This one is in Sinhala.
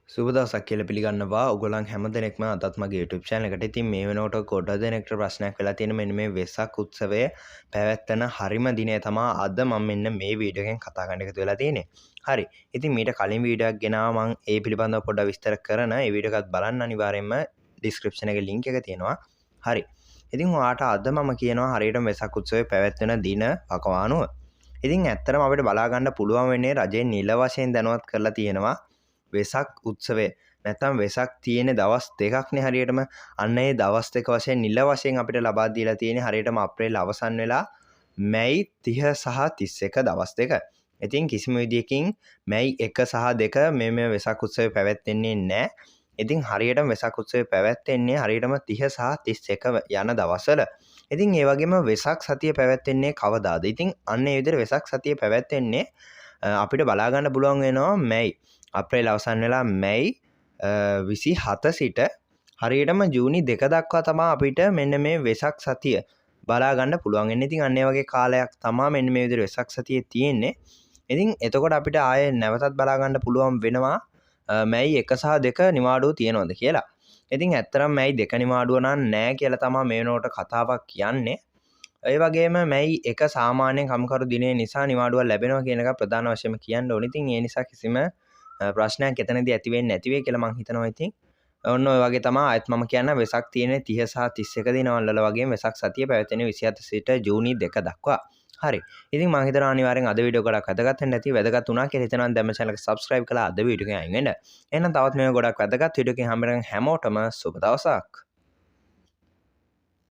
සුබ දවසක් කියලා පිළිගන්නවා ඔයගොල්ලන් හැමදෙනෙක්ම අදත් මගේ YouTube channel එකට. ඉතින් මේ වෙනකොට ගොඩ දෙනෙක්ට ප්‍රශ්නයක් වෙලා තියෙන මෙන්න මේ වෙසක් උත්සවය පැවැත්වෙන හරිම දිනය තමයි අද මම මෙන්න මේ වීඩියෝ එකෙන් කතා කරන්න එකතු වෙලා තියෙන්නේ. හරි. ඉතින් මීට කලින් වීඩියෝ එකක් ගෙනාවා මම ඒ පිළිබඳව පොඩ්ඩක් විස්තර කරන. ඒ වීඩියෝ එකත් බලන්න අනිවාර්යයෙන්ම description එකේ link එක තියෙනවා. හරි. ඉතින් ඔයාට අද මම කියනවා හරියටම වෙසක් උත්සවය පැවැත්වෙන දින වකවානුව. ඉතින් ඇත්තටම අපිට බලා ගන්න පුළුවන් වෙන්නේ රජේ නිල වශයෙන් දැනුවත් කරලා තියෙනවා වෙසක් උත්සවය. නැත්නම් වෙසක් තියෙන දවස් දෙකක්නේ හරියටම. අන්න ඒ දවස් දෙක වශයෙන් නිල වශයෙන් අපිට ලබා දීලා තියෙන්නේ හරියටම අප්‍රේල් අවසන් වෙලා මැයි 30 සහ 31 දවස් දෙක. ඉතින් කිසිම විදියකින් මැයි 1 සහ 2 මේ වෙසක් උත්සවය පැවැත්වෙන්නේ නැහැ. ඉතින් හරියටම වෙසක් උත්සවය පැවැත්වෙන්නේ හරියටම 30 සහ 31 යන දවස්වල. ඉතින් ඒ වගේම වෙසක් සතිය පැවැත්වෙන්නේ කවදාද? ඉතින් අන්න ඒ විදිහට වෙසක් සතිය පැවැත්වෙන්නේ අපිට බලා ගන්න පුළුවන් වෙනවා මැයි අප්‍රේල් අවසන් වෙලා මැයි 27 සිට හරියටම ජූනි 2 දක්වා තමයි අපිට මෙන්න මේ වෙසක් සතිය බලා ගන්න පුළුවන් වෙන්නේ. ඉතින් අන්න ඒ වගේ කාලයක් තමයි මෙන්න මේ විදිහට වෙසක් සතියේ තියෙන්නේ. ඉතින් එතකොට අපිට ආයේ නැවතත් බලා ගන්න පුළුවන් වෙනවා මැයි 1 සහ 2 නිවාඩුව තියෙනවද කියලා. ඉතින් ඇත්තටම මැයි 2 නිවාඩුව නම් නැහැ කියලා තමයි මේ වෙනකොට කතාවක් කියන්නේ. ඒ වගේම මැයි 1 සාමාන්‍යයෙන් කම්කරු දිනේ නිසා නිවාඩුවක් ලැබෙනවා කියන එක ප්‍රධාන වශයෙන්ම කියන්න ඕනේ. ඉතින් ඒ නිසා කිසිම ප්‍රශ්නයක් එතනදී ඇති වෙන්නේ නැති වෙයි කියලා මම හිතනවා. ඉතින් ඔන්න ඔය වගේ තමයි ආයෙත් මම කියන්න වෙසක් තියෙන්නේ 30 සහ 31 දිනවල වල වගේම වෙසක් සතිය පැවැත්වෙන්නේ 27 සිට ජූනි 2 දක්වා. හරි. ඉතින් මම හිතනවා අනිවාර්යෙන් අද වීඩියෝ ගොඩක් වැදගත් වෙන්න ඇති. වැදගත් වුණා කියලා හිතනවා දැම්ම channel එක subscribe කරලා අද වීඩියෝ එකෙන් අයින් වෙන්න. එහෙනම් තවත් මේක ගොඩක් වැදගත් වීඩියෝ එකකින් හම්බ වෙන හැමෝටම සුබ දවසක්.